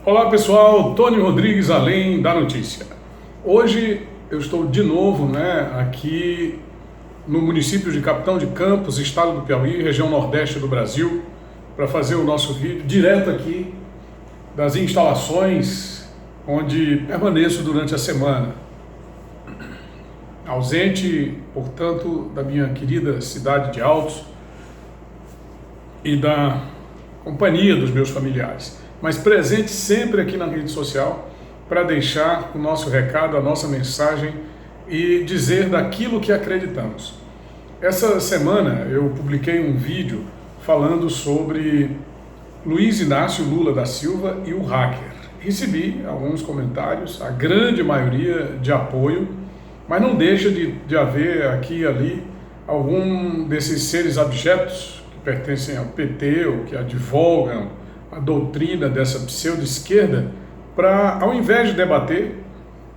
Olá pessoal, Tony Rodrigues, Além da Notícia. Hoje eu estou de novo aqui no município de Capitão de Campos, estado do Piauí, região nordeste do Brasil, para fazer o nosso vídeo direto aqui das instalações onde permaneço durante a semana. Ausente, portanto, da minha querida cidade de Altos e da companhia dos meus familiares, mas presente sempre aqui na rede social para deixar o nosso recado, a nossa mensagem e dizer daquilo que acreditamos. Essa semana eu publiquei um vídeo falando sobre Luiz Inácio Lula da Silva e o hacker. Recebi alguns comentários, a grande maioria de apoio, mas não deixa de haver aqui e ali algum desses seres abjetos que pertencem ao PT ou que advogam a doutrina dessa pseudo-esquerda para, ao invés de debater,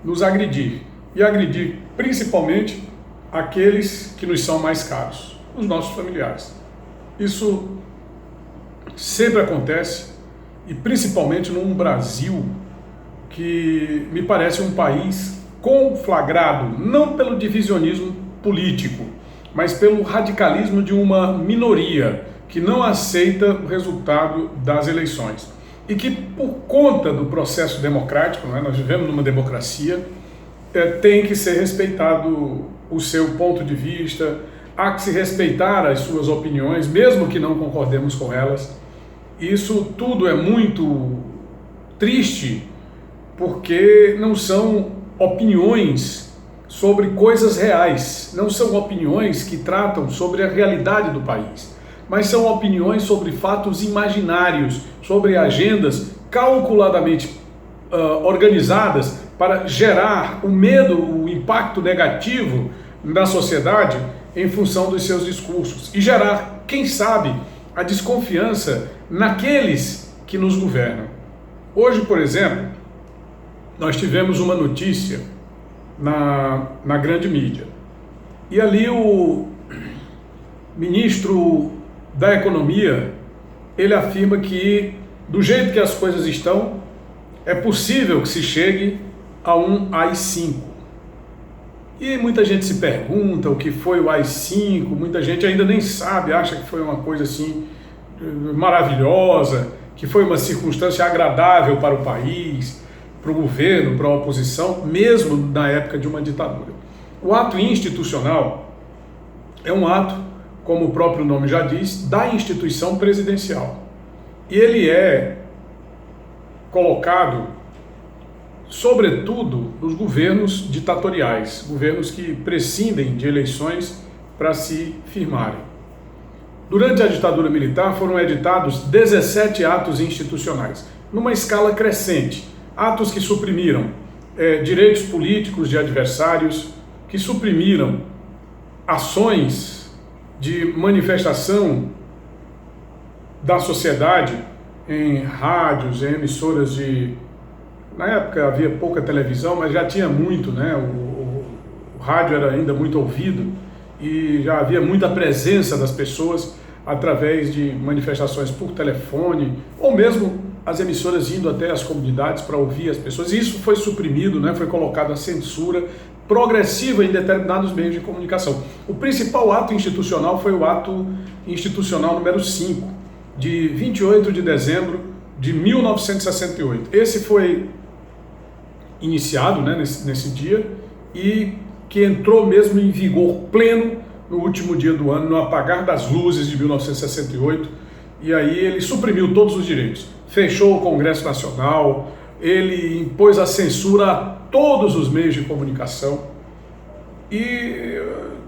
nos agredir. E agredir principalmente aqueles que nos são mais caros, os nossos familiares. Isso sempre acontece, e principalmente num Brasil que me parece um país conflagrado, não pelo divisionismo político, mas pelo radicalismo de uma minoria que não aceita o resultado das eleições. E que, por conta do processo democrático, nós vivemos numa democracia, tem que ser respeitado o seu ponto de vista, há que se respeitar as suas opiniões, mesmo que não concordemos com elas. Isso tudo é muito triste, porque não são opiniões sobre coisas reais, não são opiniões que tratam sobre a realidade do país, mas são opiniões sobre fatos imaginários, sobre agendas calculadamente organizadas para gerar o medo, o impacto negativo na sociedade em função dos seus discursos e gerar, quem sabe, a desconfiança naqueles que nos governam. Hoje, por exemplo, nós tivemos uma notícia na grande mídia, e ali o ministro da Economia, ele afirma que, do jeito que as coisas estão, é possível que se chegue a um AI-5. E muita gente se pergunta o que foi o AI-5, muita gente ainda nem sabe, acha que foi uma coisa assim maravilhosa, que foi uma circunstância agradável para o país, para o governo, para a oposição, mesmo na época de uma ditadura. O ato institucional é um ato, como o próprio nome já diz, da instituição presidencial. E ele é colocado, sobretudo, nos governos ditatoriais, governos que prescindem de eleições para se firmarem. Durante a ditadura militar foram editados 17 atos institucionais, numa escala crescente, atos que suprimiram direitos políticos de adversários, que suprimiram ações de manifestação da sociedade em rádios, em emissoras de... Na época havia pouca televisão, mas já tinha muito, o rádio era ainda muito ouvido e já havia muita presença das pessoas através de manifestações por telefone, ou mesmo as emissoras indo até as comunidades para ouvir as pessoas. E isso foi suprimido, foi colocado a censura progressiva em determinados meios de comunicação. O principal ato institucional foi o ato institucional número 5, de 28 de dezembro de 1968. Esse foi iniciado nesse dia e que entrou mesmo em vigor pleno no último dia do ano, no apagar das luzes de 1968, e aí ele suprimiu todos os direitos, fechou o Congresso Nacional, ele impôs a censura a todos os meios de comunicação e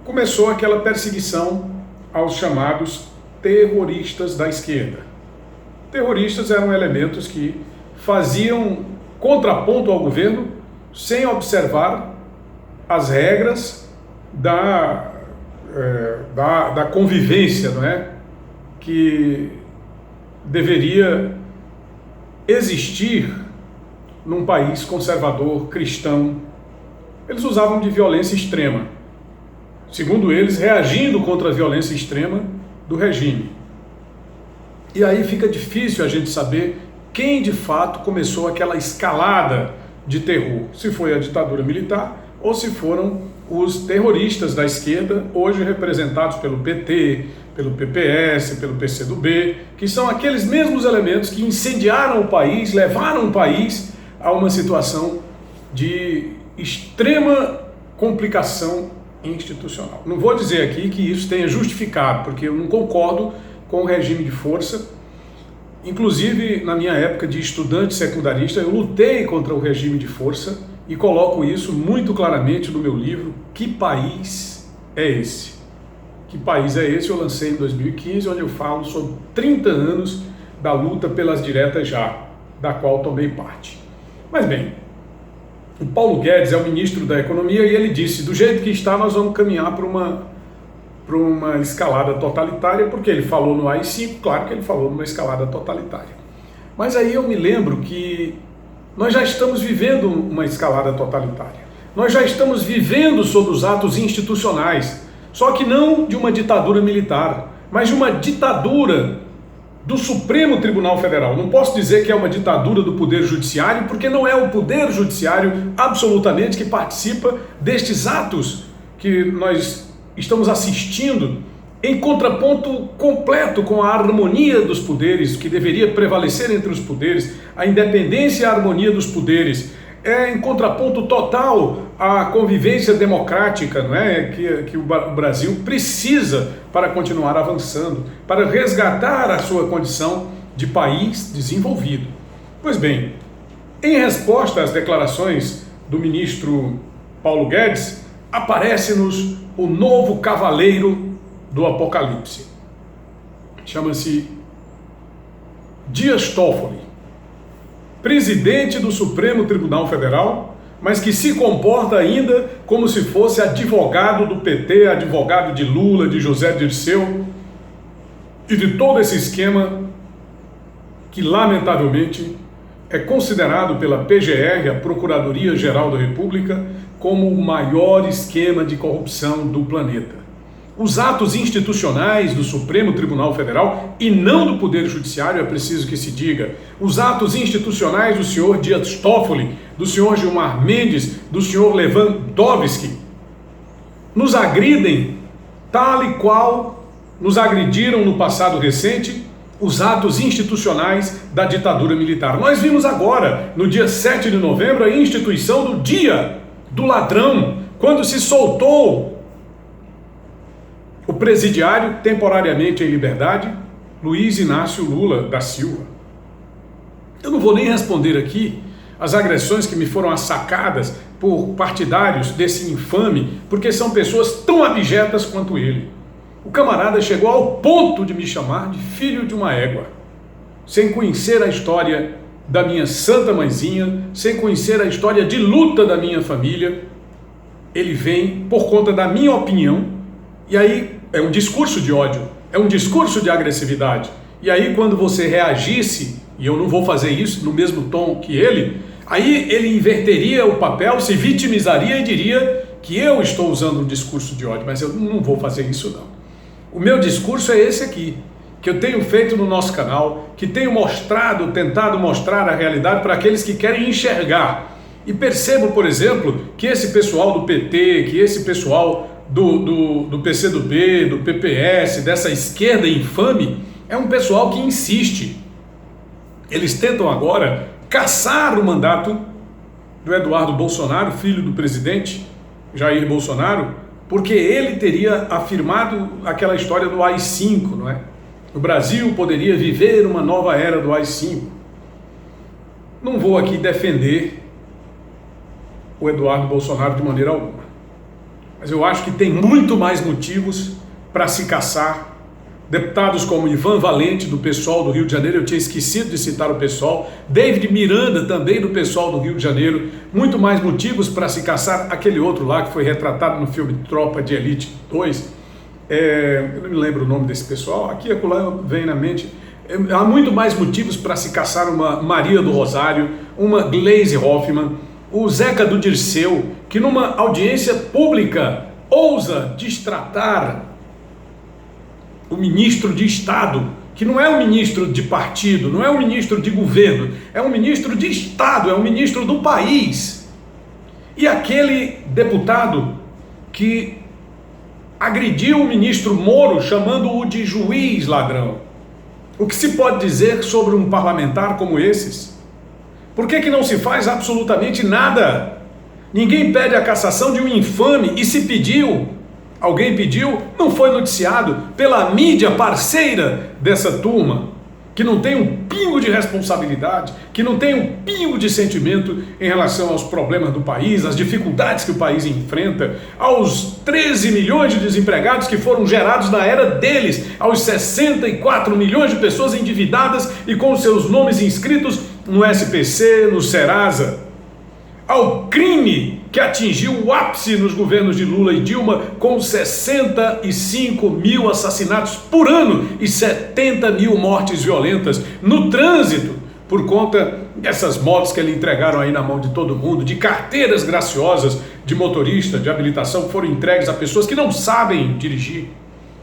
começou aquela perseguição aos chamados terroristas da esquerda. Terroristas eram elementos que faziam contraponto ao governo sem observar as regras da convivência, que deveria existir num país conservador, cristão. Eles usavam de violência extrema, segundo eles, reagindo contra a violência extrema do regime. E aí fica difícil a gente saber quem de fato começou aquela escalada de terror, se foi a ditadura militar ou se foram os terroristas da esquerda, hoje representados pelo PT, pelo PPS, pelo PCdoB, que são aqueles mesmos elementos que incendiaram o país, levaram o país a uma situação de extrema complicação institucional. Não vou dizer aqui que isso tenha justificado, porque eu não concordo com o regime de força. Inclusive, na minha época de estudante secundarista, eu lutei contra o regime de força e coloco isso muito claramente no meu livro, Que País é Esse? Que País é Esse? Eu lancei em 2015, onde eu falo sobre 30 anos da luta pelas diretas já, da qual tomei parte. Mas bem, o Paulo Guedes é o ministro da Economia e ele disse, do jeito que está, nós vamos caminhar para uma escalada totalitária, porque ele falou no AI-5, claro que ele falou numa escalada totalitária. Mas aí eu me lembro que nós já estamos vivendo uma escalada totalitária. Nós já estamos vivendo sob os atos institucionais, só que não de uma ditadura militar, mas de uma ditadura do Supremo Tribunal Federal. Não posso dizer que é uma ditadura do Poder Judiciário, porque não é o Poder Judiciário absolutamente que participa destes atos que nós estamos assistindo, em contraponto completo com a harmonia dos poderes, que deveria prevalecer entre os poderes, a independência e a harmonia dos poderes. É em contraponto total à convivência democrática, não é? que o Brasil precisa para continuar avançando, para resgatar a sua condição de país desenvolvido. Pois bem, em resposta às declarações do ministro Paulo Guedes, aparece-nos o novo cavaleiro do Apocalipse. Chama-se Dias Toffoli, presidente do Supremo Tribunal Federal, mas que se comporta ainda como se fosse advogado do PT, advogado de Lula, de José Dirceu e de todo esse esquema que, lamentavelmente, é considerado pela PGR, a Procuradoria-Geral da República, como o maior esquema de corrupção do planeta. Os atos institucionais do Supremo Tribunal Federal, e não do Poder Judiciário, é preciso que se diga, os atos institucionais do senhor Dias Toffoli, do senhor Gilmar Mendes, do senhor Lewandowski, nos agridem tal e qual nos agrediram no passado recente os atos institucionais da ditadura militar. Nós vimos agora, no dia 7 de novembro, a instituição do Dia do Ladrão, quando se soltou o presidiário temporariamente em liberdade, Luiz Inácio Lula da Silva. Eu não vou nem responder aqui as agressões que me foram assacadas por partidários desse infame, porque são pessoas tão abjetas quanto ele. O camarada chegou ao ponto de me chamar de filho de uma égua, sem conhecer a história da minha santa mãezinha, sem conhecer a história de luta da minha família. Ele vem por conta da minha opinião, e aí é um discurso de ódio, é um discurso de agressividade. E aí quando você reagisse, e eu não vou fazer isso no mesmo tom que ele, aí ele inverteria o papel, se vitimizaria e diria que eu estou usando um discurso de ódio, mas eu não vou fazer isso não. O meu discurso é esse aqui, que eu tenho feito no nosso canal, que tenho mostrado, tentado mostrar a realidade para aqueles que querem enxergar. E percebo, por exemplo, que esse pessoal do PT, que esse pessoal do PCdoB, do PPS, dessa esquerda infame, é um pessoal que insiste. Eles tentam agora caçar o mandato do Eduardo Bolsonaro, filho do presidente Jair Bolsonaro, porque ele teria afirmado aquela história do AI-5, não é? O Brasil poderia viver uma nova era do AI-5. Não vou aqui defender o Eduardo Bolsonaro de maneira alguma, mas eu acho que tem muito mais motivos para se caçar deputados como Ivan Valente, do PSOL do Rio de Janeiro, eu tinha esquecido de citar o PSOL, David Miranda, também do PSOL do Rio de Janeiro, muito mais motivos para se caçar aquele outro lá que foi retratado no filme Tropa de Elite 2, eu não me lembro o nome desse pessoal, aqui e acolá vem na mente, há muito mais motivos para se caçar uma Maria do Rosário, uma Gleisi Hoffmann, o Zeca do Dirceu, que numa audiência pública ousa destratar o ministro de Estado que não é um ministro de partido, não é um ministro de governo, é um ministro de Estado, é um ministro do país. E aquele deputado que agrediu o ministro Moro, chamando-o de juiz ladrão. O que se pode dizer sobre um parlamentar como esses? Por que não se faz absolutamente nada? Ninguém pede a cassação de um infame, e se pediu, alguém pediu, não foi noticiado pela mídia parceira dessa turma, que não tem um pingo de responsabilidade, que não tem um pingo de sentimento em relação aos problemas do país, às dificuldades que o país enfrenta, aos 13 milhões de desempregados que foram gerados na era deles, aos 64 milhões de pessoas endividadas e com seus nomes inscritos no SPC, no Serasa, ao crime que atingiu o ápice nos governos de Lula e Dilma, com 65 mil assassinatos por ano e 70 mil mortes violentas no trânsito, por conta dessas motos que eles entregaram aí na mão de todo mundo, de carteiras graciosas de motorista, de habilitação, que foram entregues a pessoas que não sabem dirigir,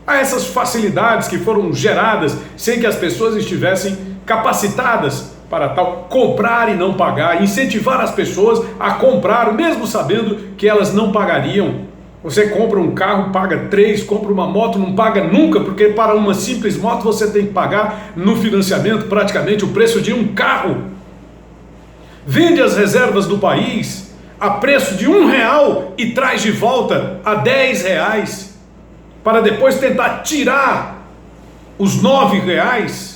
a essas facilidades que foram geradas sem que as pessoas estivessem capacitadas para tal, comprar e não pagar, incentivar as pessoas a comprar, mesmo sabendo que elas não pagariam. Você compra um carro, paga 3, compra uma moto, não paga nunca, porque para uma simples moto você tem que pagar no financiamento praticamente o preço de um carro. Vende as reservas do país a preço de R$1 e traz de volta a R$10, para depois tentar tirar os R$9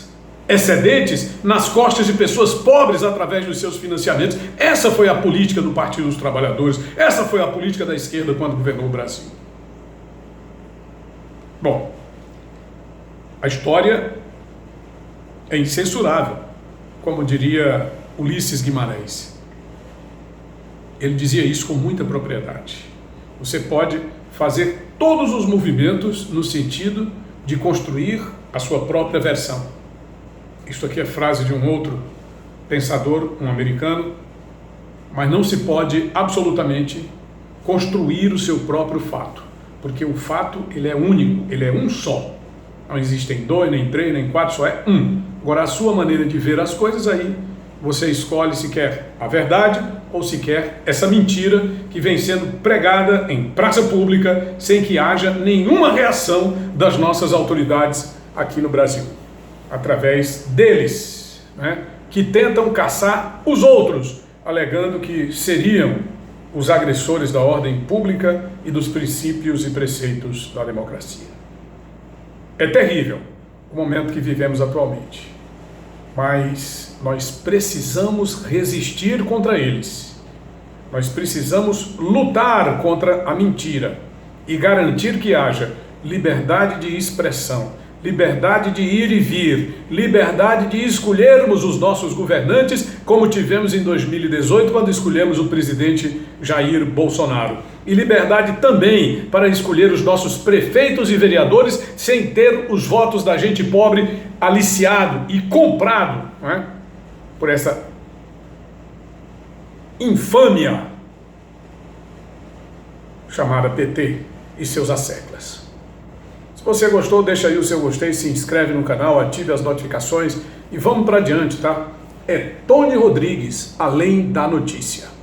excedentes nas costas de pessoas pobres através dos seus financiamentos. Essa foi a política do Partido dos Trabalhadores, essa foi a política da esquerda quando governou o Brasil. Bom, a história é incensurável, como diria Ulisses Guimarães. Ele dizia isso com muita propriedade. Você pode fazer todos os movimentos no sentido de construir a sua própria versão. Isto aqui é frase de um outro pensador, um americano, mas não se pode absolutamente construir o seu próprio fato, porque o fato ele é único, ele é um só. Não existem 2, nem 3, nem 4, só é um. Agora a sua maneira de ver as coisas, aí você escolhe se quer a verdade ou se quer essa mentira que vem sendo pregada em praça pública sem que haja nenhuma reação das nossas autoridades aqui no Brasil, através deles, né, que tentam caçar os outros, alegando que seriam os agressores da ordem pública e dos princípios e preceitos da democracia. É terrível o momento que vivemos atualmente, mas nós precisamos resistir contra eles. Nós precisamos lutar contra a mentira e garantir que haja liberdade de expressão, liberdade de ir e vir, liberdade de escolhermos os nossos governantes, como tivemos em 2018, quando escolhemos o presidente Jair Bolsonaro. E liberdade também para escolher os nossos prefeitos e vereadores sem ter os votos da gente pobre aliciado e comprado, não é? Por essa infâmia chamada PT e seus asseclas. Se você gostou, deixa aí o seu gostei, se inscreve no canal, ative as notificações e vamos para adiante, tá? É Tony Rodrigues, Além da Notícia.